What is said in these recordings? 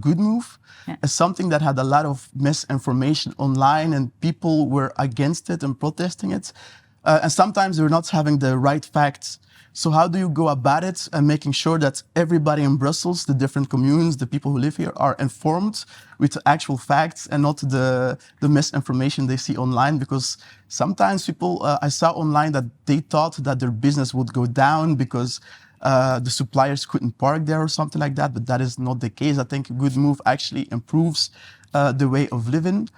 Goodmove as something that had a lot of misinformation online, and people were against it and protesting it. And sometimes they're not having the right facts. So how do you go about it and making sure that everybody in Brussels, the different communes, the people who live here, are informed with the actual facts and not the misinformation they see online? Because sometimes people, I saw online that they thought that their business would go down because the suppliers couldn't park there or something like that, but that is not the case. I think Goodmove actually improves the way of living.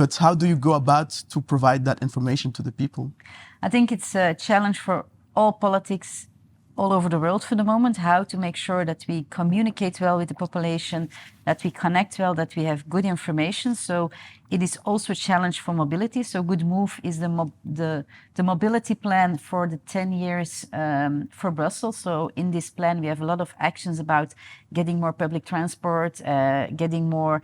But how do you go about to provide that information to the people? I think it's a challenge for all politics all over the world for the moment, how to make sure that we communicate well with the population, that we connect well, that we have good information. So it is also a challenge for mobility. So Goodmove is the mobility plan for the 10 years for Brussels. So in this plan, we have a lot of actions about getting more public transport, getting more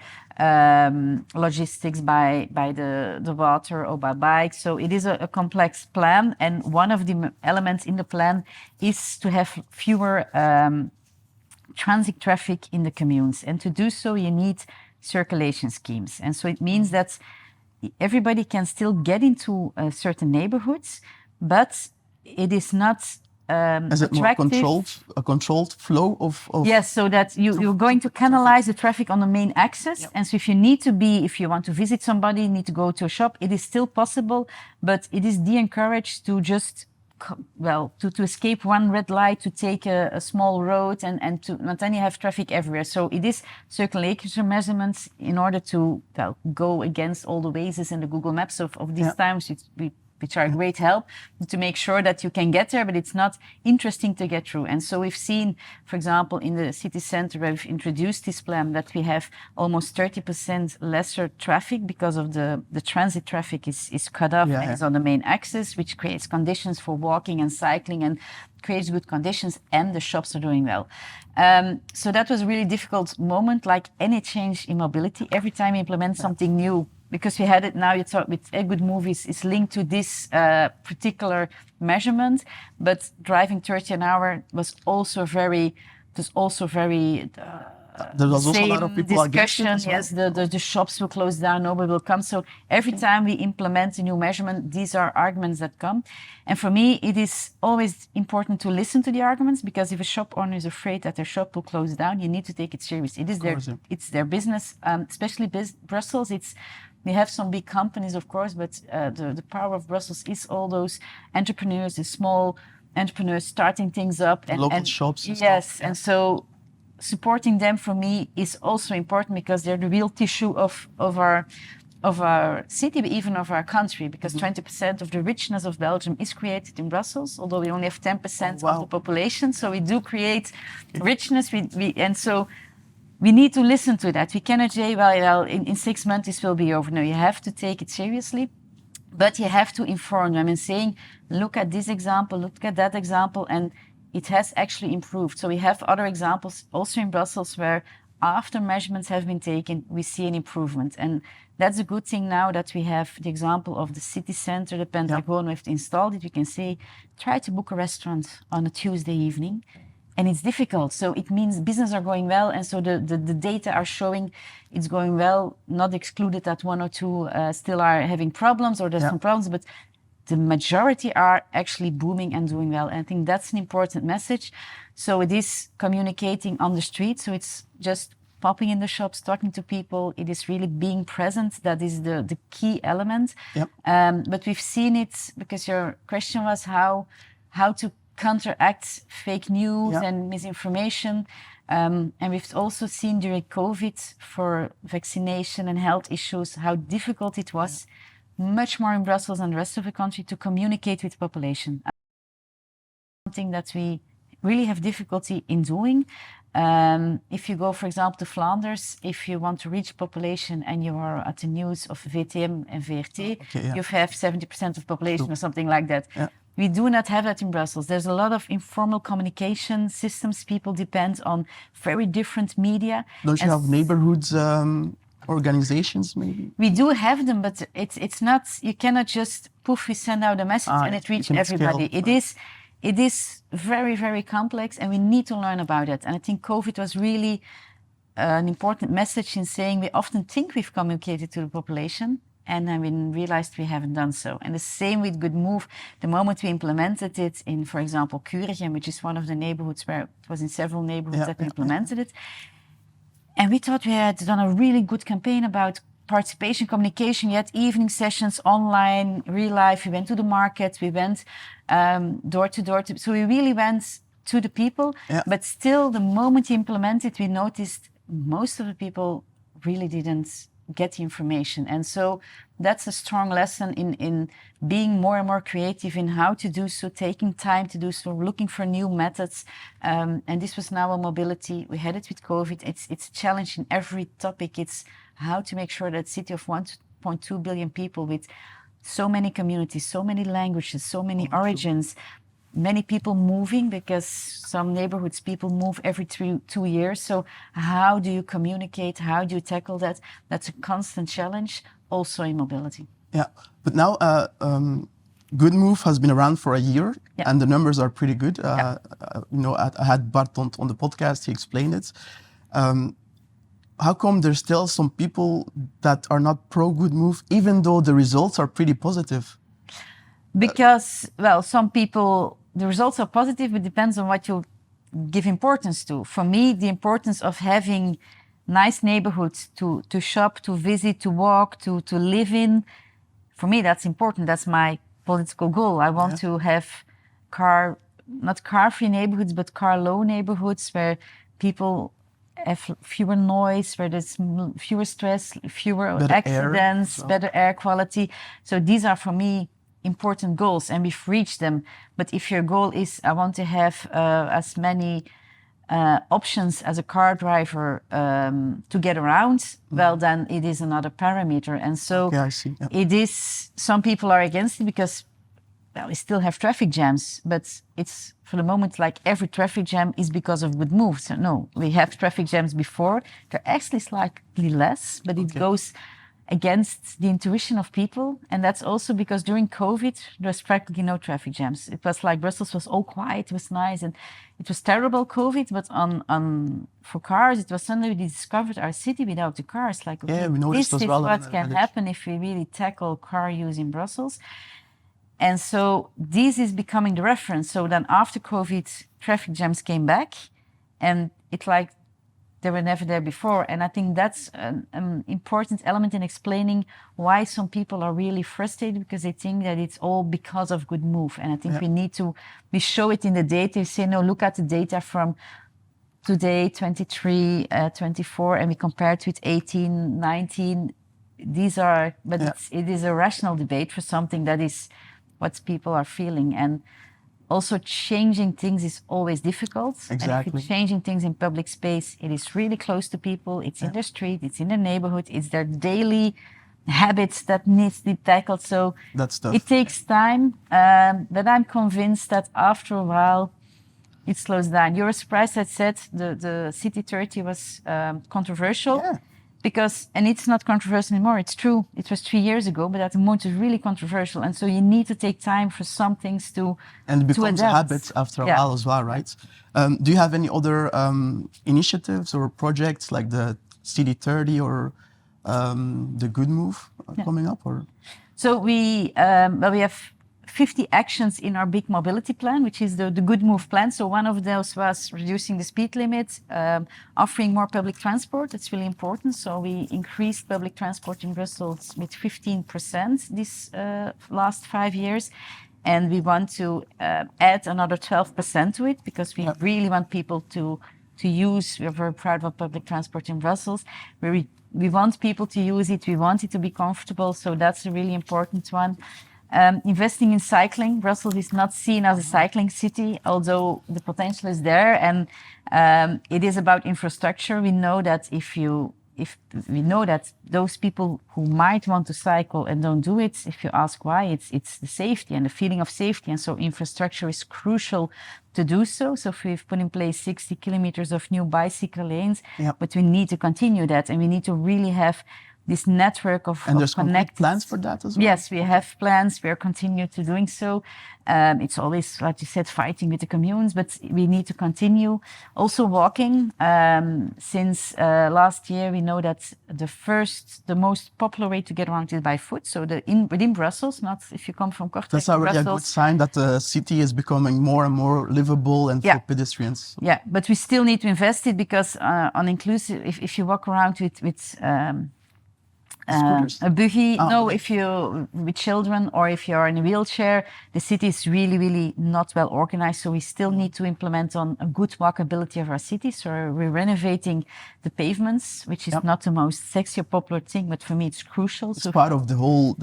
logistics by the water or by bike. So it is a complex plan. And one of the elements in the plan is to have fewer transit traffic in the communes. And to do so, you need circulation schemes. And so it means that everybody can still get into certain neighborhoods, but it is not Is it more a controlled flow of... Yes, so that you're going to canalize the traffic on the main axis. Yep. And so if you want to visit somebody, you need to go to a shop, it is still possible, but it is de-encouraged to just to escape one red light, to take a small road, and then you have traffic everywhere. So it is circulation measurements in order to go against all the Wazes and the Google Maps of these times, which are a great help to make sure that you can get there, but it's not interesting to get through. And so we've seen, for example, in the city center where we've introduced this plan, that we have almost 30% lesser traffic because of the transit traffic is cut off and is on the main axis, which creates conditions for walking and cycling and creates good conditions, and the shops are doing well. So that was a really difficult moment, like any change in mobility. Every time you implement something new, because we had it now, you thought with Goodmove is linked to this particular measurement, but driving 30 an hour was also very there was also a lot of people discussion. Yes, the shops will close down, nobody will come. So every time we implement a new measurement, these are arguments that come. And for me, it is always important to listen to the arguments, because if a shop owner is afraid that their shop will close down, you need to take it serious. It is it's their business, especially Brussels. We have some big companies, of course, but the power of Brussels is all those entrepreneurs, the small entrepreneurs starting things up. And local shops and stuff. And so supporting them for me is also important, because they're the real tissue of our city, but even of our country, because 20% of the richness of Belgium is created in Brussels, although we only have 10% of the population. So we do create richness, and so we need to listen to that. We cannot say, well, in 6 months this will be over. No, you have to take it seriously, but you have to inform them and saying, look at this example, look at that example, and it has actually improved. So we have other examples also in Brussels where after measurements have been taken, we see an improvement. And that's a good thing now that we have the example of the city center, the Pentagon, we've installed it. You can say, try to book a restaurant on a Tuesday evening. And it's difficult. So it means business are going well. And so the data are showing it's going well, not excluded that one or two still are having problems, or there's some problems, but the majority are actually booming and doing well. And I think that's an important message. So it is communicating on the street. So it's just popping in the shops, talking to people. It is really being present. That is the key element. Yep. But we've seen it, because your question was how to counteract fake news and misinformation. And we've also seen during COVID for vaccination and health issues how difficult it was, much more in Brussels and the rest of the country, to communicate with the population. Something that we really have difficulty in doing. If you go, for example, to Flanders, if you want to reach population and you are at the news of VTM and VRT, you have 70% of population or something like that. Yeah. We do not have that in Brussels. There's a lot of informal communication systems. People depend on very different media. Don't you have neighborhoods organizations, maybe? We do have them, but it's not, you cannot just poof, we send out a message and it reaches everybody. It is very, very complex, and we need to learn about it. And I think COVID was really an important message in saying we often think we've communicated to the population, and then we realized we haven't done so. And the same with Goodmove. The moment we implemented it in, for example, Kuregem, which is one of the neighborhoods where it was in several neighborhoods that we implemented it. And we thought we had done a really good campaign about participation, communication. We had evening sessions online, real life. We went to the market. We went door to door. So we really went to the people. Yeah. But still, the moment you implement it, we noticed most of the people really didn't get the information. And so that's a strong lesson in being more and more creative in how to do so, taking time to do so, looking for new methods. And this was now a mobility. We had it with COVID. It's a challenge in every topic. It's how to make sure that city of 1.2 billion people with so many communities, so many languages, so many origins, many people moving, because some neighborhoods people move every 2 years. So how do you communicate? How do you tackle that? That's a constant challenge also in mobility. Yeah, but now Goodmove has been around for a year, Yeah. and the numbers are pretty good. Yeah. I had Bart on the podcast, he explained it. How come there's still some people that are not pro Goodmove, even though the results are pretty positive? Because, well, some people, the results are positive, but it depends on what you give importance to. For me, the importance of having nice neighborhoods to shop, to visit, to walk, to live in, for me, that's important. That's my political goal. I want to have not car-free neighborhoods, but car-low neighborhoods where people have fewer noise, where there's fewer stress, fewer better accidents, air, better air quality. So these are, for me, important goals, and we've reached them. But if your goal is, I want to have as many options as a car driver to get around, well, then it is another parameter. And so I see. Yeah. it is, some people are against it because, well, we still have traffic jams, but it's, for the moment, like every traffic jam is because of Goodmove. So no, we have traffic jams before. They're actually slightly less, but it goes against the intuition of people. And that's also because during COVID, there was practically no traffic jams. It was like Brussels was all quiet, it was nice, and it was terrible COVID, but for cars, it was suddenly we discovered our city without the cars. Like, okay, we noticed this as is well what can happen if we really tackle car use in Brussels. And so this is becoming the reference. So then after COVID, traffic jams came back, and it's like they were never there before. And I think that's an important element in explaining why some people are really frustrated, because they think that it's all because of Goodmove. And I think we show it in the data. We say, no, look at the data from today, 23, 24, and we compare it with 18, 19. These are, but it is a rational debate for something that is what people are feeling. And also changing things is always difficult. Exactly. And if you're changing things in public space, it is really close to people. It's in their street, it's in their neighborhood, it's their daily habits that needs to be tackled. So that's tough. It takes time, but I'm convinced that after a while, it slows down. You were surprised I said the City 30 was controversial. Yeah. Because, and it's not controversial anymore, it's true. It was 3 years ago, but at the moment it's really controversial. And so you need to take time for some things to And it becomes a adapt. habit after a while as well, right? Do you have any other initiatives or projects like the CD30 or the Goodmove coming up? Or So we have 50 actions in our big mobility plan, which is the Goodmove plan. So one of those was reducing the speed limit, offering more public transport. That's really important. So we increased public transport in Brussels with 15% this last 5 years. And we want to add another 12% to it, because we really want people to use. We're very proud of public transport in Brussels. We want people to use it. We want it to be comfortable. So that's a really important one. Investing in cycling. Brussels is not seen as a cycling city, although the potential is there. And it is about infrastructure. We know that we know that those people who might want to cycle and don't do it, if you ask why, it's the safety and the feeling of safety. And so infrastructure is crucial to do so. So we've put in place 60 kilometers of new bicycle lanes, but we need to continue that. And we need to really have this network of And there's concrete connected plans for that as well? Yes, we have plans. We are continuing to doing so. It's always, like you said, fighting with the communes, but we need to continue. Also walking. Since last year, we know that the most popular way to get around is by foot. So within Brussels, not if you come from Kortrijk. That's already a good sign that the city is becoming more and more livable and for pedestrians. Yeah, but we still need to invest it because on inclusive, if you walk around with a buggy, if you with children or if you're in a wheelchair, the city is really, really not well organized. So we still need to implement on a good walkability of our city. So we're renovating the pavements, which is not the most sexy or popular thing, but for me it's crucial. It's part of the whole.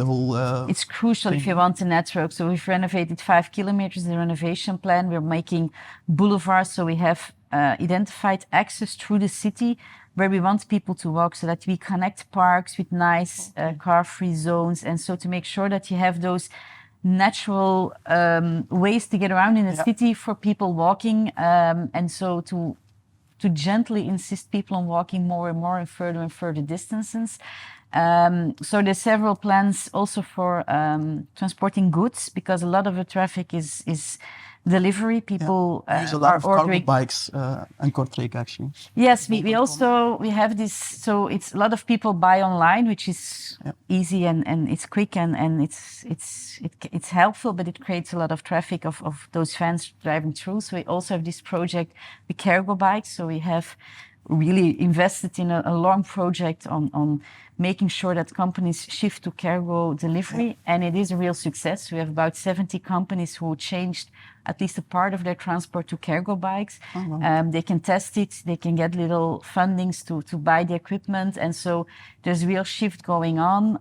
It's crucial if you want a network. So we've renovated 5 kilometers. The renovation plan. We're making boulevards. So we have identified access through the city where we want people to walk, so that we connect parks with nice car-free zones, and so to make sure that you have those natural ways to get around in the city for people walking, and so to gently insist people on walking more and further distances. So there's several plans also for transporting goods, because a lot of the traffic is delivery. People use a lot of cargo bikes in Kortrijk, actually. Yes, we have this. So it's a lot of people buy online, which is easy and it's quick and it's helpful, but it creates a lot of traffic of those vans driving through. So we also have this project with cargo bikes. So we have really invested in a long project on making sure that companies shift to cargo delivery, and it is a real success. We have about 70 companies who changed at least a part of their transport to cargo bikes. They can test it, they can get little fundings to buy the equipment, and so there's a real shift going on.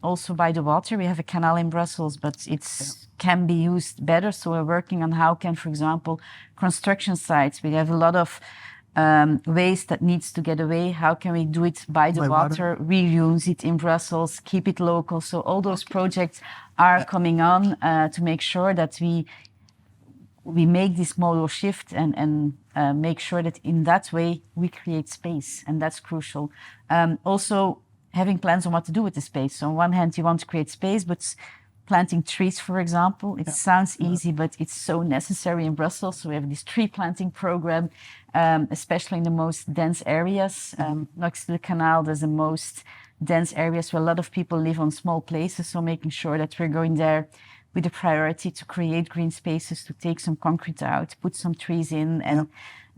Also by the water, we have a canal in Brussels, but it's can be used better. So we're working on how can, for example, construction sites, we have a lot of waste that needs to get away. How can we do it by the water, reuse it in Brussels, keep it local? So all those projects are coming on to make sure that we make this modal shift and make sure that in that way we create space, and that's crucial. Also having plans on what to do with the space. So on one hand, you want to create space, but planting trees, for example, it sounds easy, but it's so necessary in Brussels. So we have this tree planting program, especially in the most dense areas. Next to the canal, there's the most dense areas where a lot of people live on small places. So making sure that we're going there with a priority to create green spaces, to take some concrete out, put some trees in, and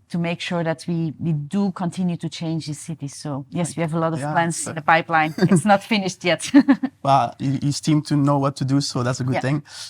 to make sure that we do continue to change the city. So yes, we have a lot of plans in the pipeline. It's not finished yet. Well, you seem to know what to do, so that's a good thing.